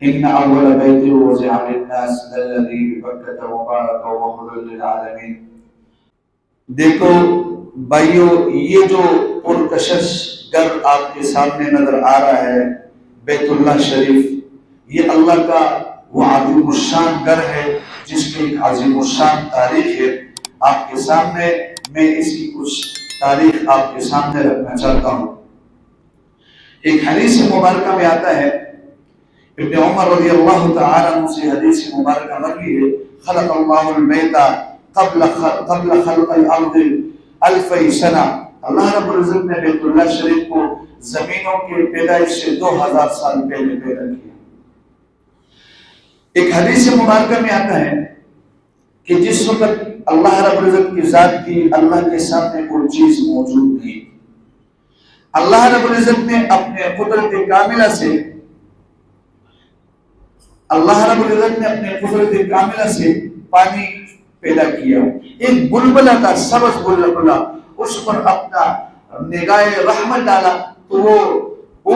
ان اول بیت وضع للناس الذي ببکۃ مبارک وهدى للعالمین۔ دیکھو بھائیو، یہ جو پرکشش گھر آپ کے سامنے نظر آ رہا ہے بیت اللہ شریف، یہ اللہ کا وہ عظیم الشان گھر ہے جس کی ایک عظیم الشان تاریخ ہے۔ آپ کے سامنے میں اس کی کچھ تاریخ آپ کے سامنے رکھنا چاہتا ہوں۔ ایک حدیث مبارکہ میں آتا ہے، ابن عمر رضی اللہ تعالیٰ عنہ سے حدیث مبارکہ مروی ہے، خلق اللہ البیت قبل خلق الارض 1000 سنہ، اللہ رب العزت نے بیت اللہ شریف کو زمینوں کے پیدائش سے 2000 سال پہلے پیدا کیا۔ ایک حدیث مبارکہ میں آتا ہے کہ جس وقت اللہ رب العزت کی ذات کی اللہ کے سامنے کوئی چیز موجود نہیں، اللہ رب العزت نے اپنے قدرت کاملہ سے پانی پیدا کیا، ایک بلبلہ تھا، سبز بلبلہ، اس پر اپنا نگاہ رحمت ڈالا تو وہ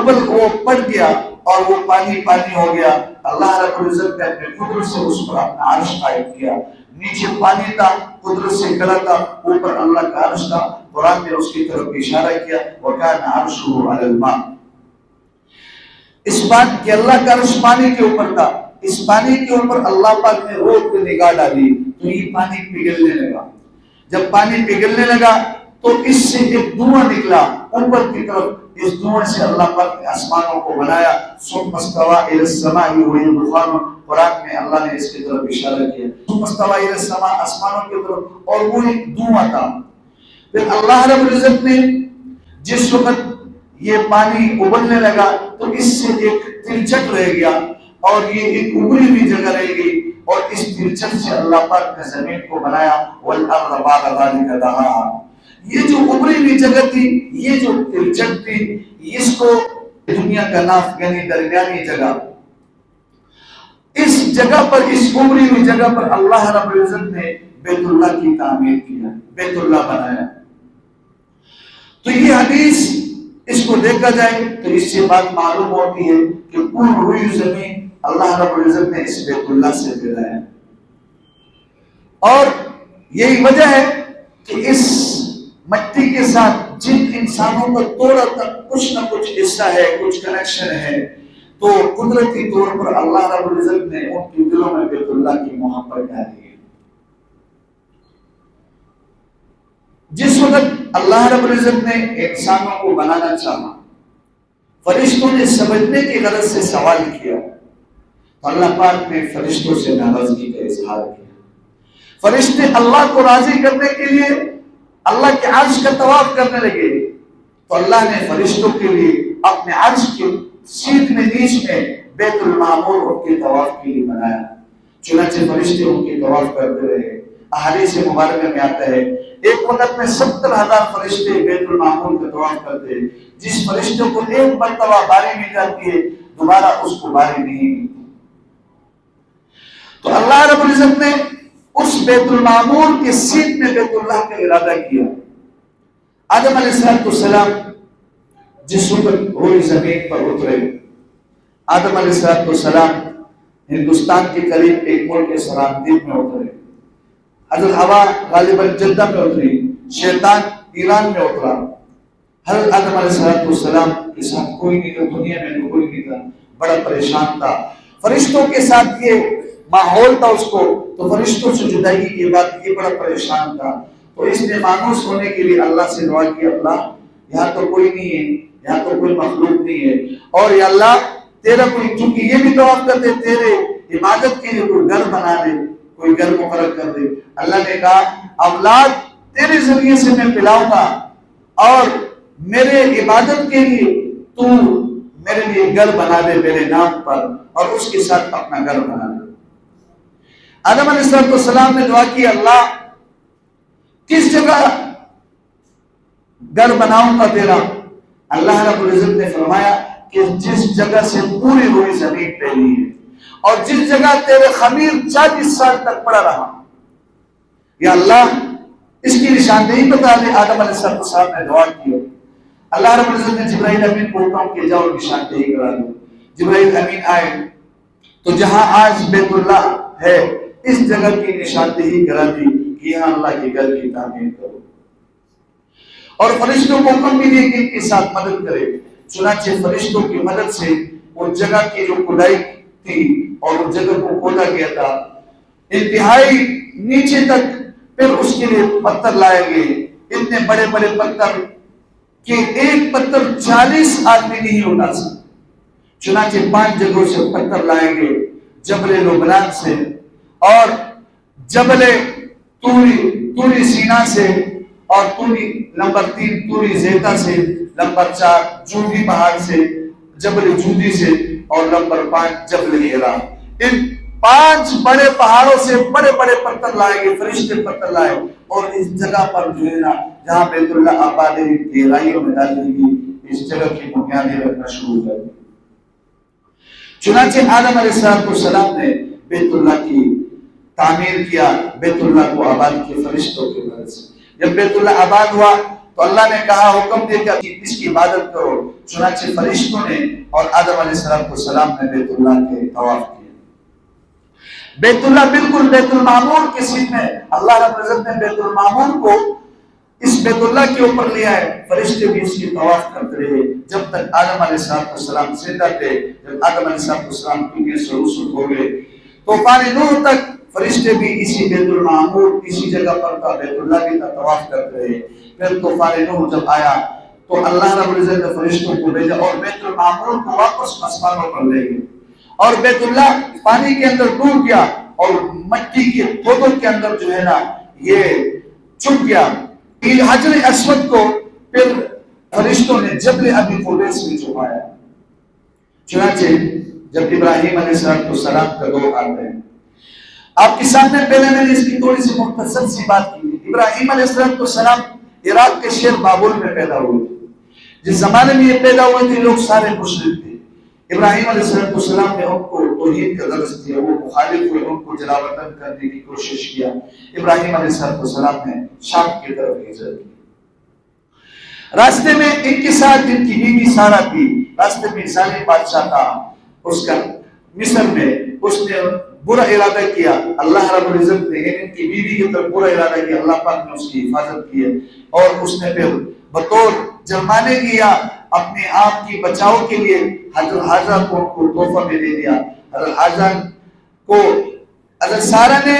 پٹ گیا اور وہ پانی ہو گیا۔ اللہ رب العزت نے اپنے قدرت سے اس پر اپنا عرش قائم کیا، نیچے پانی تھا، قدرت سے گلا تھا، اوپر اللہ کا عرش تھا۔ قرآن نے اس کی طرف اشارہ کیا، وَكَانَ عَرْشُهُ عَلَى الْمَاءِ، اس بات کہ اللہ کا عرش پانی کے اوپر تھا، اس پانی کے اوپر اللہ پاک نے روح پہ نگاہ ڈالی تو یہ پانی پگھلنے لگا۔ جب پانی پگھلنے لگا تو اس سے ایک دھواں نکلا اوپر کی طرف، اس دھواں سے اللہ پاک نے آسمانوں کو بنایا۔ ثم استوى الى السماء وهي دخان، قرآن میں اللہ نے اس کی طرف اشارہ کیا، ثم استوى الى السماء، آسمانوں کی طرف، اور وہ ایک دھواں تھا۔ پھر اللہ رب العزت نے جس وقت یہ پانی ابلنے لگا تو اس سے ایک تلچٹ رہ گیا اور یہ ایک ابلی ہوئی جگہ رہ گئی، اور اس تلچٹ سے اللہ پاک نے زمین کو بنایا۔ وَالْأَرْضَ بَعْدَ ذَلِكَ دَحَاهَا، یہ جو ابلی ہوئی جگہ تھی، یہ جو تلچٹ تھی، اس کو دنیا کا ناف یعنی درمیانی جگہ، اس جگہ پر، اس ابلی ہوئی جگہ پر اللہ رب العزت نے بیت اللہ کی تعمیر کیا، بیت اللہ بنایا۔ تو یہ حدیث اس کو دیکھا جائے تو اس سے بات معلوم ہوتی ہے کہ پوری ہوئی زمین اللہ رب العزت نے اس بیت اللہ سے بنایا، اور یہی وجہ ہے کہ اس مٹی کے ساتھ جن انسانوں کا تھوڑا تک کچھ نہ کچھ حصہ ہے، کچھ کنیکشن ہے، تو قدرتی طور پر اللہ رب العزت نے ان کے دلوں میں بیت اللہ کی محبت ڈالی ہے۔ جس وقت اللہ رب العزت نے انسانوں کو بنانا چاہا، فرشتوں نے سمجھنے کی غرض سے سوال کیا تو اللہ پاک نے فرشتوں سے ناراضگی کا اظہار کیا۔ فرشتے اللہ کو راضی کرنے کے لیے اللہ کے عرش کا طواف کرنے لگے تو اللہ نے فرشتوں کے لیے اپنے عرش کے سیدھ میں نیچ میں بیت المعمور ان کے طواف کے لیے بنایا۔ چنانچہ فرشتے ان کے طواف کرتے رہے۔ احادیث مبارکہ میں آتا ہے ایک وقت میں 70,000 فرشتے بیت المعمور کا طواف کرتے ہیں، جس فرشتوں کو ایک مرتبہ باری مل جاتی ہے دوبارہ اس کو باری نہیں ملتی۔ تو اللہ رب العزت نے اس بیت المعمور کے سیدھ میں بیت اللہ کا ارادہ کیا۔ آدم علیہ السلام جس وقت ہوئی زمین پر اترے، آدم علیہ السلام ہندوستان کے قریب ایک ملک سرامدید میں اترے، حضرت حوا غالباً جدہ میں اتری، شیطان ایران میں اترا۔ حضرت آدم علیہ السلام کے ساتھ کوئی نہیں تھا، دنیا میں کوئی نہیں تھا، بڑا پریشان تھا۔ فرشتوں کے ساتھ یہ ماحول تھا اس کو، تو فرشتوں سے جدائی کے بعد یہ بڑا پریشان تھا، تو اس نے مانوس ہونے کے لیے اللہ سے دعا کی، اللہ یہاں تو کوئی نہیں ہے، یہاں تو کوئی مخلوق نہیں ہے، اور یا اللہ تیرا کوئی، چونکہ یہ بھی طواف کرتے تیرے عبادت کے لیے کوئی گھر بنا دے، کوئی گھر مقرر کر دے۔ اللہ نے کہا اولاد تیرے ذریعے سے میں پلاؤں گا، اور میرے عبادت کے لیے تو میرے لیے گھر بنا دے میرے نام پر، اور اس کے ساتھ اپنا گھر بنا دے۔ آدم علیہ السلام نے دعا کی، اللہ کس جگہ گھر بناؤں گا تیرا؟ اللہ رب العزت نے فرمایا کہ جس جگہ سے پوری ہوئی زمین پھیلی ہے، اور جس جگہ تیرے خمیر 40 سال تک پڑا رہا، یا اللہ اس کی نشاندہی بتا دے۔ آدم علیہ السلام نے دعا کی، اللہ رب العزت نے جبرائیل امین کو حکم کیا، جاؤ نشاندہی کرا دو۔ جبرائیل امین آئے، تو جہاں آج بیت اللہ ہے اس جگہ کی نشاندہی کرا دی کہ یہاں اللہ کے گھر کی تعمیر کرو، اور فرشتوں کو حکم بھی دیا کہ ان کے ساتھ مدد کرے۔ چنانچہ فرشتوں کی مدد سے وہ جگہ کی جو کھدائی تھی اور اس جگہ کو کھودا گیا تھا انتہائی نیچے تک، پھر اس کے لیے پتھر لائے گئے، اتنے بڑے بڑے پتھر کہ ایک پتھر 40 آدمی نہیں اٹھا سکتے۔ چنانچہ 5 جگہوں سے پتھر لائے گئے، جبل لبنان سے اور جبل توری سینا سے اور نمبر 3 توری زیتا سے، نمبر 4 جودی پہاڑ سے، جبل جودی سے، اور نمبر 5 جبل ہیرا۔ ان 5 بڑے پہاڑوں سے بڑے بڑے پتھر لائے گئے، فرشتے پتھر لائے، اور اس جگہ پر جو ہے نا جہاں بیت اللہ آباد ہے گہرائیوں میں ڈال دی گئی، اس جگہ کی بنیادیں رکھنا شروع کر دی۔ چنانچہ آدم علیہ السلام نے بیت اللہ کی تعمیر کیا، بیت اللہ کو آباد کیا فرشتوں کی مدد سے۔ جب بیت اللہ آباد ہوا تو اللہ نے کہا، حکم دیا کہ اس کی عبادت کرو۔ چنانچہ فرشتوں نے اور آدم علیہ السلام نے بیت اللہ کے طواف کیا۔ بیت اللہ بالکل بیت المعمور کے ساتھ میں اللہ رب العزت نے بیت المعمور کو اس بیت اللہ کے اوپر لیا ہے، فرشتے بھی اس کی طواف کرتے رہے جب تک آدم علیہ السلام زندہ تھے۔ جب آدم علیہ السلام دنیا سے رخصت ہو گئے، طوفان نوح تک فرشتے بھی اسی بیت المعمور اسی جگہ پر تھا، بیت اللہ کی طواف کرتے رہے۔ پھر طوفان نوح جب آیا تو اللہ رب العزت نے فرشتوں کو بھیجا اور بیت المعمور کو واپس آسمانوں پر لے گئے، اور بیت اللہ پانی کے اندر ڈوب گیا اور مٹی کے دھوبوں کے اندر جو ہے نا یہ چھپ گیا۔ حجر اسود کو پھر فرشتوں نے جبل ابی قبیس میں چھپایا۔ چنانچہ جب ابراہیم علیہ السلام کا دور آتا ہے، آپ کے سامنے پہلے میں نے اس کی تھوڑی سی مختصر سی بات کی۔ ابراہیم علیہ السلام عراق کے شہر بابل میں پیدا ہوئے تھے۔ جس زمانے میں یہ پیدا ہوئے تھے لوگ سارے مشرک تھے۔ ابراہیم علیہ السلام نے ان کو توحید کا درس دیا، وہ مخالف ہوئے، ان کو جلاوطن کرنے کی کوشش کیا۔ ابراہیم علیہ السلام نے شام کی طرف ہجرت کی۔ راستے میں ان کے ساتھ ان کی بیوی سارہ تھی۔ راستے میں ظالم بادشاہ تھا اس کا مصر میں، اس نے برا ارادہ کیا، اللہ رب العزت نے ان کی بیوی کی طرف برا ارادہ کیا، اللہ پاک نے اس کی حفاظت کی اور اس نے پھر بطور جرمانے کیا اپنے آپ کی بچاؤ کے لیے حضرت حاجرہ کو تحفہ میں دے دیا۔ حضرت حاجرہ کو حضرت سارہ نے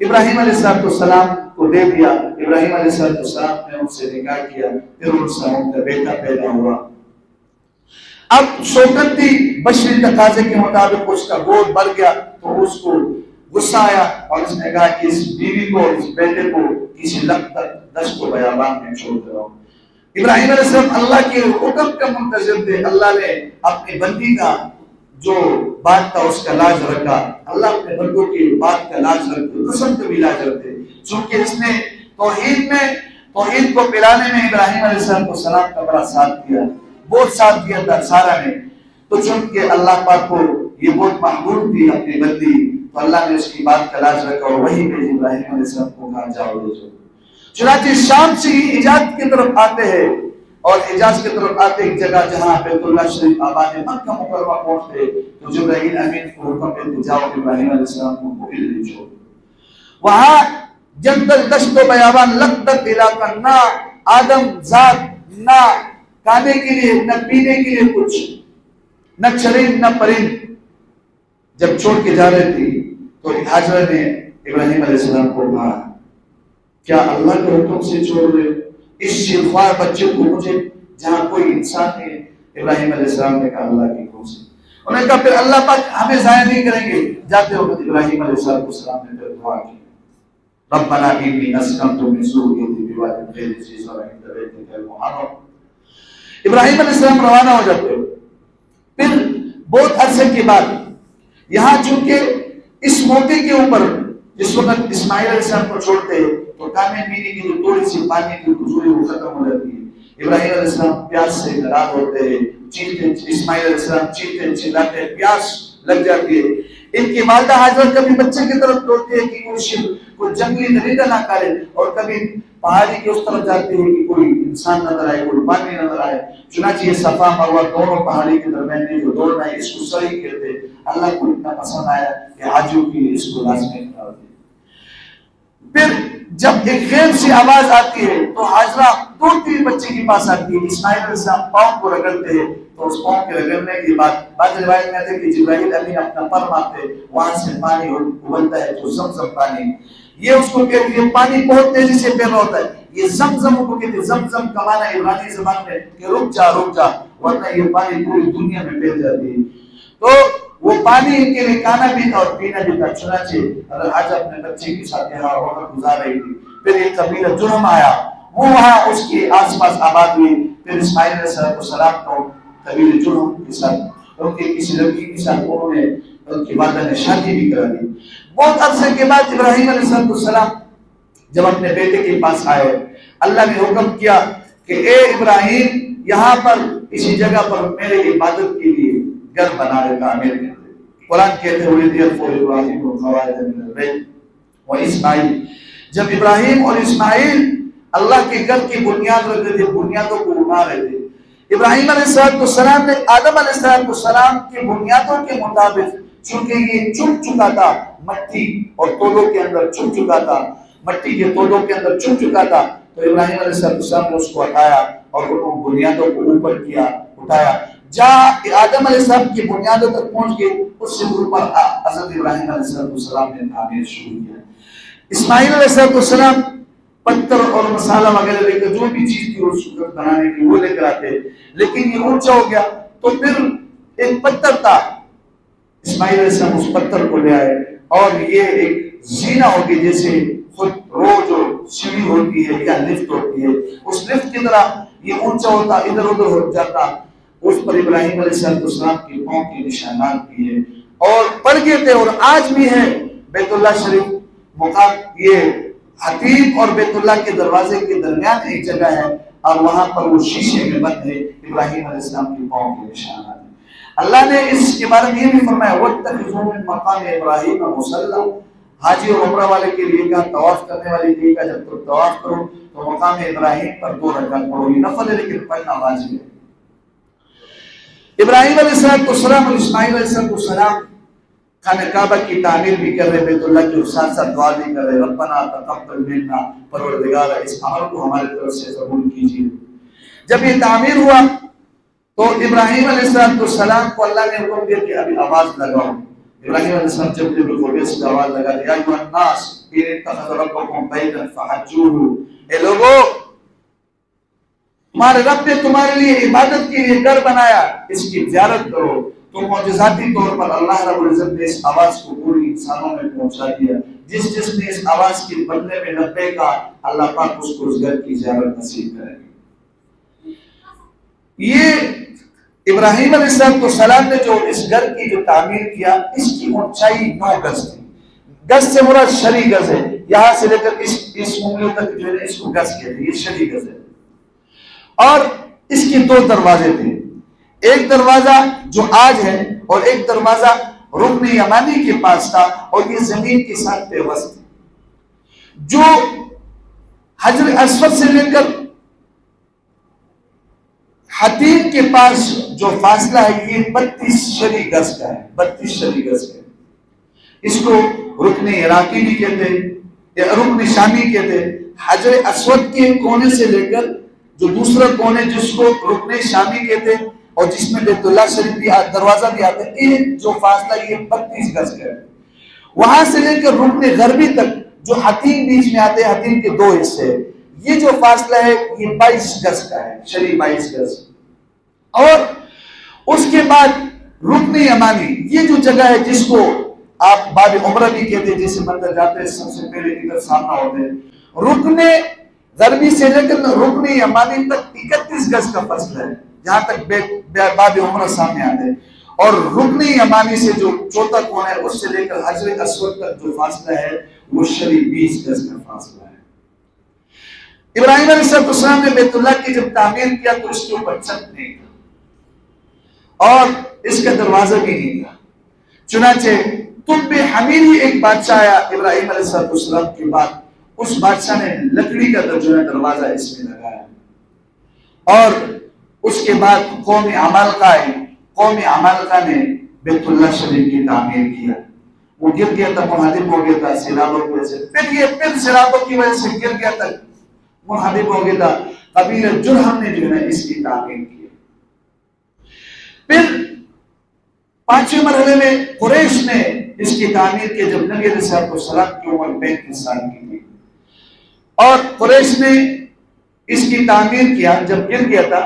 ابراہیم علیہ السلام کو دے دیا۔ ابراہیم علیہ السلام نے ان سے نکاح کیا، پھر ان سے ان کا بیٹا پیدا ہوا۔ اب شوکت تھی، بشری تقاضے کے مطابق اس کا گود بڑھ گیا تو اس کو غصہ آیا اور اس نے کہا کہ اس بیوی کو اس بیٹے کو کسی دشت و بیابان میں چھوڑ دے۔ ابراہیم علیہ السلام اللہ کے حکم کا منتظر تھے۔ اللہ نے اپنی بندی کا جو بات تھا اس کا لاج رکھا۔ اللہ اپنے بندوں کی بات کا لاج رکھتے، قسم کا بھی لاج رکھتے، چونکہ اس نے توحید کو پلانے میں ابراہیم علیہ السلام کا بڑا ساتھ دیا، بہت ساتھ دیا تھا سارہ نے۔ تو چونکہ اللہ پاک کو یہ بہت محبوب تھی اپنی بندی، تو اللہ نے اس کی بات کا لاج رکھا اور وہی پہ ابراہیم علیہ السلام کو کہا جاؤ لے جاؤ۔ چنانچہ شام سے ہی حجاز کی طرف آتے ہیں اور حجاز کی طرف آتے ایک جگہ جہاں بیت اللہ شریف آباد ہے، مکہ مکرمہ پہنچتے تو جبرائیل امین کو حکم دیتے جاؤ ابراہیم علیہ السلام کو قبیل لے جاؤ۔ وہاں جنگل دشت و بیابان لقدت علاقہ، نہ آدم ذات، نہ کھانے کے لیے نہ پینے کے لیے کچھ، نہ چرند نہ پرند۔ جب چھوڑ کے جا رہے تھے تو حاجرہ نے ابراہیم علیہ السلام کو کہا، کیا اللہ کے حکم سے چھوڑ رہے اس شیخوار بچے کو مجھے جہاں کوئی انسان نہیں؟ ابراہیم علیہ السلام نے کہا اللہ کی حکم سے۔ انہوں نے کہا پھر اللہ پاک ہمیں ضائع نہیں کریں گے۔ جاتے وقت ابراہیم علیہ السلام نے پھر دعا کی، ربنا انی اسکنت من ذریتی بواد غیر ذی زرع عند بیتک المحرم۔ ابراہیم علیہ السلام روانہ ہو جاتے ہیں۔ پھر بہت عرصے کے بعد یہاں چونکہ اس موقع کے اوپر جس وقت اسماعیل علیہ السلام کو چھوڑتے ہیں تو کھانے پینے کی جو تھوڑی سی پانی کی حضوری وہ ختم ہو جاتی ہے۔ ابراہیم علیہ السلام پیاس سے ناراض ہوتے ہیں، اسماعیل علیہ السلام چیختے چلاتے ہیں، پیاس لگ جاتی ہے۔ ان کی والدہ حاجرہ کبھی بچے کی طرف دوڑتی ہے کہ کوئی جنگلی درندہ نہ کھائے، اور کبھی پہاڑی کی اس طرف جاتی ہے کہ کوئی انسان نظر آئے، کوئی پانی نظر آئے. چنانچہ یہ صفا مروہ دونوں پہاڑی کے درمیان میں جو دوڑنا ہے اس کو سعی کہتے. اللہ کو اتنا پسند آیا کہ حاجیوں کی اس کو لازمی قرار دیا. پھر جب ایک غیب سے آواز آتی ہے تو حاجرہ 2-3 بچے کے پاس آتی ہے. اسماعیل علیہ السلام پاؤں کو رگڑتے ہیں تو اس پاؤں کے رگڑنے کے بعد بعض روایت میں آتے ہیں کہ جبرائیل امین اپنا پر مارتے، وہاں سے پانی ابلتا ہے جو زمزم پانی. یہ اس کو کہتے ہیں پانی بہت تیزی سے بہہ رہا ہوتا ہے. یہ زمزم کو کہتے ہیں. زمزم کا معنی عبرانی زبان میں کہ رک جا ورنہ یہ پانی پوری دنیا میں بہہ جاتی ہے. تو وہ پانی ان کے لیے کھانا بھی تھا اور پینا بھی تھا. چنانچہ آج اپنے بچے کے ساتھ یہاں وقت گزار رہی تھی. پھر ایک قبیلہ جرہم آیا، وہ وہاں اس کے آس پاس آباد ہوئی. پھر اسماعیل علیہ السلام کو قبیلہ جرہم کے ساتھ ان کے کسی لڑکی کے ساتھ انہوں نے ان کی والدہ نے شادی بھی کرا دی. بہت عرصے کے بعد ابراہیم علیہ السلام جب اپنے بیٹے کے پاس آئے، اللہ نے حکم کیا کہ اے ابراہیم یہاں پر اسی جگہ پر میرے عبادت کے لیے گھر بنانے کا تعمیر کر دے. قرآن کہتے ہوئے ابراہیم القواعد من البیت و اسماعیل، جب ابراہیم اور اسماعیل اللہ کے گھر کی بنیاد رکھ رہے تھے، بنیادوں کو اٹھا رہے تھے. ابراہیم علیہ السلام نے آدم علیہ السلام کی بنیادوں کے مطابق، چونکہ یہ چھپ چکا تھا مٹی اور تولوں کے اندر، چھپ چکا تھا مٹی کے تولوں کے اندر، چھپ چکا تھا، تو ابراہیم علیہ السلام نے اس کو ہٹایا اور ان بنیادوں کو اوپر کیا، اٹھایا. جہاں آدم علیہ السلام کی بنیادوں تک پہنچ گئے اس سے اوپر حضرت ابراہیم علیہ السلام نے تعمیر شروع کیا. اسماعیل علیہ السلام پتھر اور مسالہ وغیرہ لے کر جو بھی چیز تھی اس کو بنانے کی وہ لے کر آتے، لیکن یہ اونچا ہو گیا تو پھر ایک پتھر تھا، اسماعیل علیہ السلام اس پتھر کو لے آئے اور یہ ایک زینہ ہوگی جیسے خود رو جو سیڑھی ہوتی ہے یا لفٹ ہوتی ہے، اس لفٹ کی طرح یہ اونچا ہوتا، ادھر ادھر ہو جاتا. اس پر ابراہیم علیہ السلام کے پاؤں کے نشانات بھی ہیں اور پڑ گئے تھے. اور آج بھی ہے بیت اللہ شریف مقام، یہ حتیم اور بیت اللہ کے دروازے کے درمیان ایک جگہ ہے اور وہاں پر وہ شیشے میں بند ہے ابراہیم علیہ السلام کے پاؤں کے نشانات ہیں. اللہ نے اس کے بارے میں یہ بھی فرمایا وَاتَّخِذُوا مِن مَقَامِ إِبْرَاهِيمَ مُصَلًّى، حاجی اور عمرہ والے کے لیے کہا، طواف کرنے والے کے لیے کہا جب تم طواف کرو تو مقام ابراہیم پر 2 رکعت پڑھو. یہ نفل ہے لیکن پڑھنا واجب ہے. ابراہیم علیہ السلام اور اسماعیل علیہ السلام خانہ کعبہ کی تعمیر بھی کر رہے، بیت اللہ کے ساتھ ساتھ دعا بھی کر رہے، ربنا تقبل منا، پروردگار اس عمل کو ہمارے طرف سے قبول کیجیے. جب یہ تعمیر ہوا تو ابراہیم علیہ السلام کو اللہ نے حکم دیا کہ ابھی آواز لگاؤ. ابراہیم علیہ السلام جب بھی سے آواز لگا دیا، یا ایھا الناس اتخذ ربکم بیتا فحجوہ، اے لوگو تمہارے رب نے تمہارے لیے عبادت کے لیے گھر بنایا، اس کی زیارت کرو. تو معجزاتی طور پر اللہ رب العزت نے اس آواز کو پوری انسانوں میں پہنچا دیا. جس نے اس آواز کے بدلے میں لبے کا، اللہ پاک اس کو اس گھر کی زیارت نصیب کرے گی. یہ ابراہیم علیہ السلام نے جو اس گھر کی جو تعمیر کیا، اس کی اونچائی 9 گز تھی. گز سے مراد شرعی گز ہے، یہاں سے لے کر اس انگلیوں تک جو ہے اس کو گز کہتے ہیں، یہ شرعی گز ہے. اور اس کی 2 دروازے تھے، ایک دروازہ جو آج ہے اور ایک دروازہ رکن یمانی کے پاس تھا اور یہ زمین کے ساتھ پیوست تھی. جو حجر اسود سے لے کر حتیم کے پاس جو فاصلہ ہے یہ 32 شرعی گز کا ہے، 32 شرعی گز کا ہے. اس کو رکن عراقی بھی کہتے ہیں یا رکن شامی کہتے ہیں. حجر اسود کے کونے سے لے کر جو دوسرا کونے جس کو رکن شامی کہتے ہیں اور جس میں بیت اللہ شریف بھی دروازہ بھی آتا ہے، یہ جو فاصلہ یہ 32 گز کا ہے. وہاں سے لے کر رکن غربی تک جو حتیم بیچ میں آتے ہیں، حتیم کے 2 حصے ہیں، یہ جو فاصلہ ہے یہ 22 گز کا ہے، شرعی 22 گز. اور اس کے بعد رکن یمانی، یہ جو جگہ ہے جس کو آپ باب عمرہ بھی کہتے ہیں، جیسے مندر جاتے ہیں سب سے پہلے ادھر سامنا ہوتے ہیں. رکن غربی سے لے کر رکن یمانی تک 31 گز کا فاصلہ ہے، جہاں تک باب عمرہ سامنے آتے ہیں. اور رکن یمانی سے جو چوتھا کونا ہے اس سے لے کر حجر اسود تک جو فاصلہ ہے وہ شرعی 20 گز کا فاصلہ ہے. ابراہیم علیہ السلام نے بیت اللہ کی جب تعمیر کیا تو اس کے اوپر چھت نہیں تھا اور اس کا دروازہ بھی نہیں تھا. چنانچہ طب حمیر ہی ایک بادشاہ آیا ابراہیم علیہ السلام کے بعد، اس بادشاہ نے لکڑی کا جو ہے دروازہ اس میں لگایا. اور اس کے بعد قوم عمالقہ آئی، قوم عمالقہ نے بیت اللہ شریف کی تعمیر کیا، وہ گر گیا تھا، منہدم ہو گیا تھا سیلابوں کی وجہ سے، پھر سیلابوں کی وجہ سے گر گیا تھا، منہدم ہو گیا تھا، قبیلہ جرہم نے جو ہے اس کی تعمیر کی۔ پھر پانچویں مرحلے میں قریش نے اس کی تعمیر کی، جب نبی علیہ السلام کی عمر 35 سال کی تھی، اور قریش نے اس کی تعمیر کیا۔ جب گر گیا تھا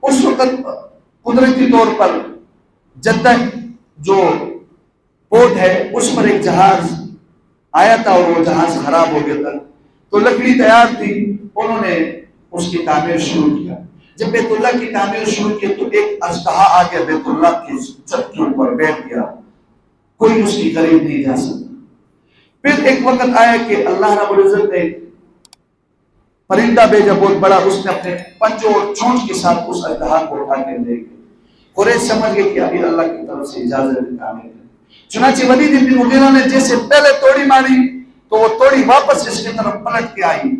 اس وقت قدرتی طور پر جدہ جو پورٹ ہے اس پر ایک جہاز آیا تھا اور وہ جہاز خراب ہو گیا تھا، تو لکڑی تیار تھی، انہوں نے اس کی تعمیر شروع کیا۔ جب بیت اللہ کی تعمیر شروع کی تو ایک اژدہا آ گیا بیت اللہ کی چھت کے اوپر بیٹھ گیا، کوئی اس کی قریب نہیں جا سکتا۔ پھر ایک وقت آیا کہ اللہ رب العزت نے پرندہ بھیجا بہت بڑا، اس نے اپنے پنجوں اور چونچ کے ساتھ اس اژدہا کو اٹھا کے لے گیا۔ قریش سمجھ گئے کہ ابھی اللہ کی طرف سے اجازت ہے تعمیر کرنے۔ چنانچہ ولید بن مغیرہ نے جیسے پہلے توڑی ماری تو وہ توڑی واپس اس کی طرف پلٹ کے آئی،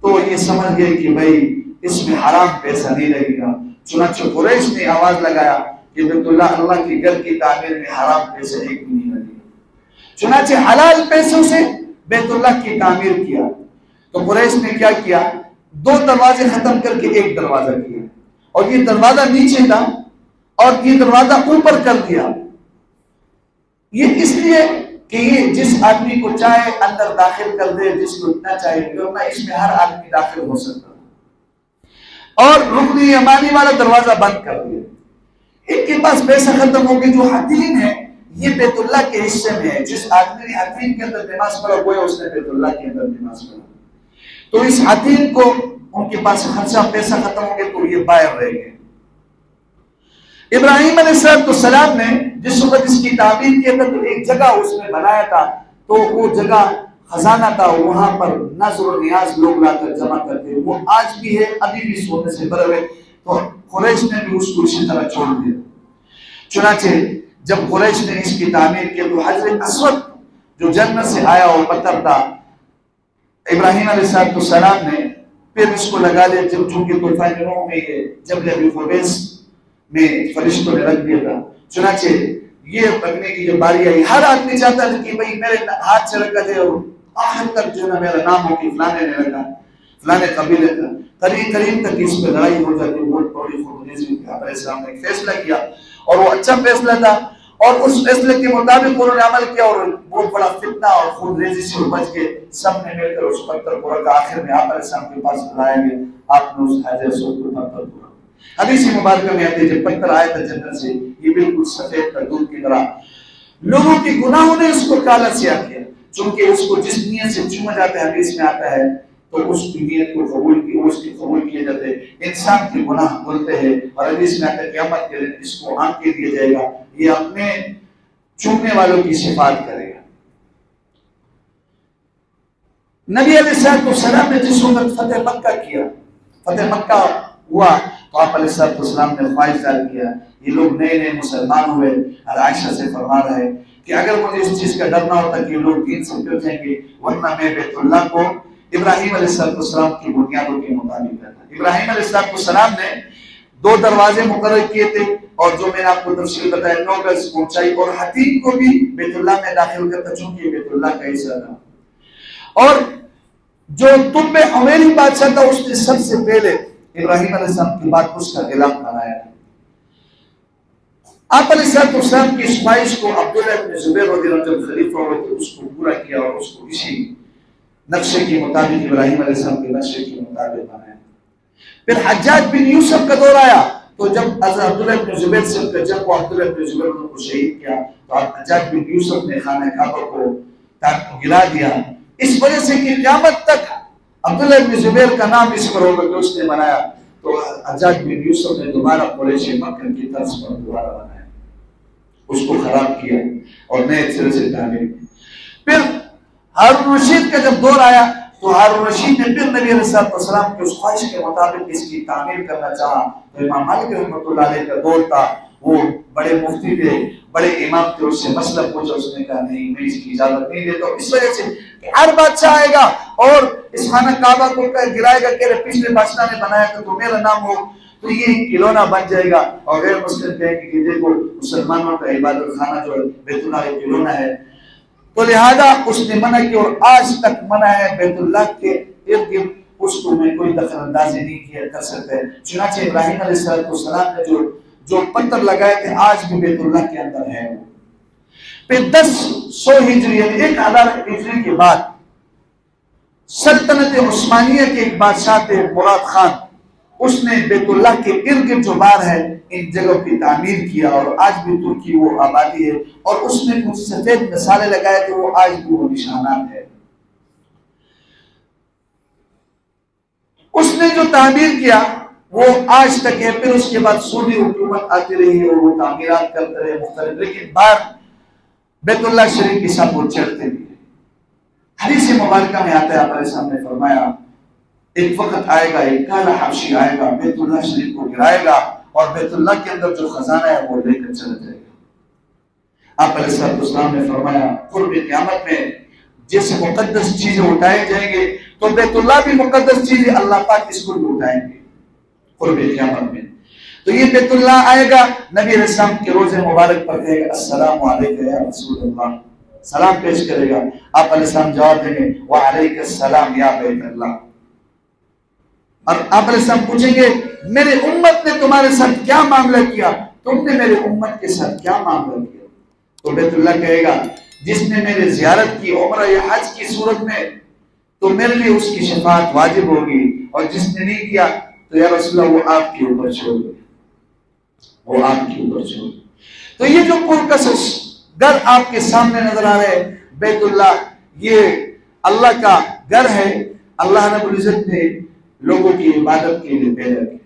تو یہ سمجھ گئے کہ بھائی اس میں حرام پیسہ نہیں لگے گا۔ چنانچہ قریش نے آواز لگایا کہ بیت اللہ کی گھر کی تعمیر میں حرام پیسے ایک بھی نہیں لگے گا۔ چنانچہ حلال پیسوں سے بیت اللہ کی تعمیر کیا۔ تو قریش نے کیا کیا، 2 دروازے ختم کر کے ایک دروازہ کیا، اور یہ دروازہ نیچے تھا اور یہ دروازہ اوپر کر دیا۔ یہ اس لیے کہ یہ جس آدمی کو چاہے اندر داخل کر دے، جس کو نہ چاہے ورنہ اس میں ہر آدمی داخل ہو سکتا، اور رکن یمانی والا دروازہ بند کر دیا۔ ان کے پاس پیسہ ختم ہو گیا۔ جو حتیم ہے یہ بیت اللہ کے حصے میں ہے، جس آدمی نے حتیم کے اندر نماز پڑھا گویا اس نے بیت اللہ کے اندر نماز پڑھا، تو اس حتیم کو ان کے پاس خرچہ پیسہ ختم ہو گیا تو یہ باہر رہ گئے۔ ابراہیم علیہ السلام نے جس وقت اس کی تعمیر کی تھا تو ایک جگہ اس میں بنایا تھا، تو وہ جگہ خزانہ تھا، وہاں پر نظر و نیاز لوگ لا کر جمع کرتے، وہ آج بھی ہے، ابھی بھی سونے سے بھرے ہوئے، تو قریش نے بھی اس کو اسی طرح چھوڑ دیا۔ چنانچہ جب قریش نے اس کی تعمیر کی تو حجر اسود جو جنت سے آیا اور پتھر تھا، ابراہیم علیہ السلام نے پھر اس کو لگا لیا، جب چونکہ طوفان نوح میں یہ جبل ابی قبیس میں فرشتوں نے رکھ دیا تھا۔ چنانچہ یہ رکھنے کی جو باری آئی، ہر آدمی چاہتا ہے کہ بھئی میرے ہاتھ سے رکھا جائے اور آخر تک جو ہے میرا نام ہو کہ فلانے نے رکھا، فلانے قبیلے کا، قریب تک اس پہ لڑائی ہو جاتی۔ بہت بڑی خودریزی علیہ السلام نے ایک فیصلہ کیا اور وہ اچھا فیصلہ تھا، اور اس فیصلے کے مطابق انہوں نے عمل کیا اور بہت بڑا فتنہ اور خودریزی سے بچ کے سب نے مل کر اس پتھر کو رکھا۔ آخر میں آپ علیہ السلام کے پاس بلایا گیا، آپ نے اس حجر اسود کو پتھر کو رکھا۔ حدیث مبارکہ میں آتے ہیں جب پتھر آیا تھا جنت سے، یہ بالکل سفید تھا دودھ کی طرح، لوگوں کے گناہوں نے اس کو کالا سیاہ کیا، چونکہ اس کو جس نیت سے چوما جاتا ہے حدیث میں آتا ہے تو اس کی نیت کو قبول کیے جاتے ہیں، انسان کے گناہ دھلتے ہیں، اور حدیث میں آتا ہے قیامت کے دن اس کو آنکھیں دیا جائے گا، یہ اپنے چومنے والوں کی صفات کرے گا۔ نبی علیہ السلام نے جس وقت فتح مکہ کیا، فتح مکہ ہوا تو آپ علیہ السلام نے خواہش ظاہر کیا، یہ لوگ نئے مسلمان ہوئے، اور عائشہ سے فرما رہا ہے کہ اگر مجھے اس چیز کا ڈر نہ ہوتا کہ یہ لوگ دین سے پھر جائیں گے، ورنہ میں بیت اللہ کو ابراہیم علیہ السلام کی بنیادوں کے مطابق کرتا۔ ابراہیم علیہ السلام نے 2 دروازے مقرر کیے تھے، اور جو میں نے آپ کو تفصیل بتایا 9 گز اونچائی، اور حتیم کو بھی بیت اللہ میں داخل کرتا چونکہ بیت اللہ کا حصہ تھا۔ اور جو طب عمیری بادشاہ تھا اس نے سب سے پہلے ابراہیم علیہ السلام کی بات اس کا غلاف بنایا تھا۔ آپ علیہ السلام کی اس خواہش کو عبداللہ بن زبیر رضی اللہ عنہ جب خلیفہ ہوئے تو اس کو پورا کیا اور اس کو اسی نقشے کے مطابق ابراہیم علیہ السلام کے نقشے کے مطابق بنایا۔ پھر حجاج بن یوسف کا دور آیا تو جب عبداللہ بن زبیر سے جب وہ عبداللہ بن زبیر کو شہید کیا تو حجاج بن یوسف نے خانہ کعبہ کو گرا دیا، اس وجہ سے کہ قیامت تک عبداللہ بن زبیر کا نام اس پر ہوگا کہ اس نے بنایا، تو حجاج بن یوسف نے دوبارہ قریش مکہ کی طرز پر دوبارہ بنایا، اس کو خراب کیا اور نئے سرے سے تعمیر کی۔ پھر ہارون رشید کا جب دور آیا تو ہارون رشید نے پھر نبی علیہ السلام کی اس خواہش کے مطابق اس کی تعمیر کرنا چاہا، تو امام مالک رحمۃ اللہ علیہ کا دور تھا، وہ بڑے مفتی تھے، بڑے امام تھے، اس سے مسئلہ پوچھا، اس نے کہا نہیں میں اس کی اجازت نہیں دیتا ہوں، اس وجہ سے کہ ہر بادشاہ آئے گا اور اس خانہ کعبہ کو گرائے گا کہ پچھلے بادشاہ نے بنایا تھا تو میرا نام ہو، تو یہ کھلونا بن جائے گا، اور غیر مسلم کہیں گے کہ دیکھو مسلمانوں کا عبادت خانہ جو ہے بیت اللہ ایک کھلونا ہے. تو لہذا اس نے منع کیا، اور آج تک منع ہے بیت اللہ کے ارد گرد اس کو میں کوئی دخل اندازی نہیں کر سکتے. چنانچہ ابراہیم علیہ السلام نے جو پتھر لگائے تھے آج بھی بیت اللہ کے اندر ہے. پھر 1000 ہجری یعنی 1000 ہجری کے بعد سلطنت عثمانیہ کے ایک بادشاہ تھے مراد خان، اس نے بیت اللہ کے ارد گرد جو بار ہے ان جگہوں کی تعمیر کیا، اور آج بھی ترکی وہ آبادی ہے، اور اس نے کچھ سفید مثالیں لگائے تھے وہ آج بھی وہ نشانات ہے. اس نے جو تعمیر کیا وہ آج تک ہے. پھر اس کے بعد سعودی حکومت آتی رہی اور وہ تعمیرات کرتے رہے مختلف، لیکن بار بیت اللہ شریف کی سب وہ چڑھتے بھی. حدیث مبارکہ میں آتا ہے، آپ علیہ السلام نے فرمایا ایک وقت آئے گا، ایک کالا حبشی آئے گا، بیت اللہ شریف کو گرائے گا اور بیت اللہ کے اندر جو خزانہ ہے وہ لے کر چلا جائے گا. آپ علیہ السلام نے فرمایا قرب قیامت میں جیسے مقدس چیزیں اٹھائے جائیں گے تو بیت اللہ بھی مقدس چیزیں اللہ پاک اس کو بھی اٹھائیں گے قرب قیامت میں. تو یہ بیت اللہ آئے گا، نبی علیہ السلام کے روزے مبارک پر کہے گا السلام علیکم یا رسول اللہ، سلام پیش کرے گا. آپ علیہ السلام جواب دیں گے وعلیکم السلام یا بیت اللہ. اور آپ علیہ السلام پوچھیں گے میرے امت نے تمہارے ساتھ کیا معاملہ کیا، تم نے میرے امت کے ساتھ کیا معاملہ کیا؟ تو بیت اللہ کہے گا جس نے میرے زیارت کی عمرہ یا حج کی صورت میں تو میرے لیے اس کی شفاعت واجب ہوگی، اور جس نے نہیں کیا تو یا رسول اللہ وہ آپ کے اوپر چھوڑ دے، وہ آپ کے اوپر چھوڑ دے. تو یہ جو پرکشش گھر آپ کے سامنے نظر آ رہے ہیں بیت اللہ، یہ اللہ کا گھر ہے. اللہ رب العزت نے لوگوں کی عبادت کے لیے پیدا کیا.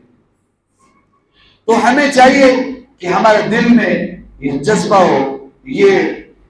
تو ہمیں چاہیے کہ ہمارے دل میں یہ جذبہ ہو، یہ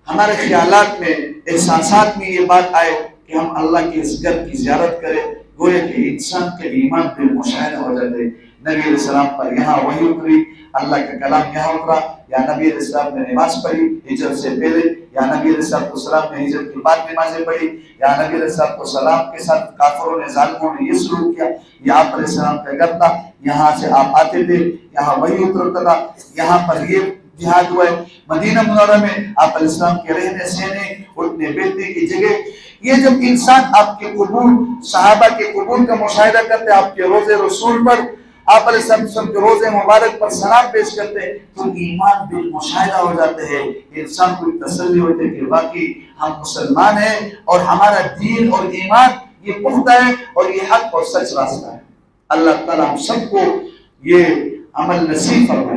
ہمارے خیالات میں احساسات میں یہ بات آئے کہ ہم اللہ کے اس گھر کی زیارت کریں. گویا کہ انسان کے ایمان پہ مشاہدہ ہو جاتے. نبی علیہ السلام پر یہاں وحی اتری، اللہ کا کلام یہاں اترا، یا نبی علیہ السلام نے نماز پڑھی ہجرت سے پہلے، یا نبی علیہ السلام نے ہجرت کے بعد نمازیں پڑھی، یا نبی علیہ السلام کے ساتھ کافروں نے ظالموں نے یہ سلوک کیا، یہ آپ علیہ السلام کا گھر تھا، یہاں سے آپ آتے تھے، یہاں وحی اترتا تھا، یہاں پر یہ جہاد ہوا ہے. مدینہ منورہ میں آپ علیہ السلام کے رہنے سہنے اٹھنے بیٹھنے کی جگہ. یہ جب انسان آپ کے قبول صحابہ کے قبول کا مشاہدہ کرتے، آپ کے روزے رسول پر آپ علیہ السلام کے روزے مبارک پر سلام پیش کرتے تو ایمان بالمشاہدہ ہو جاتے ہیں. انسان کو تسلی ہوتی ہے کہ واقعی ہم مسلمان ہیں اور ہمارا دین اور ایمان یہ پختہ ہے اور یہ حق اور سچ راستہ ہے. اللہ تعالیٰ ہم سب کو یہ عمل نصیب فرمائے.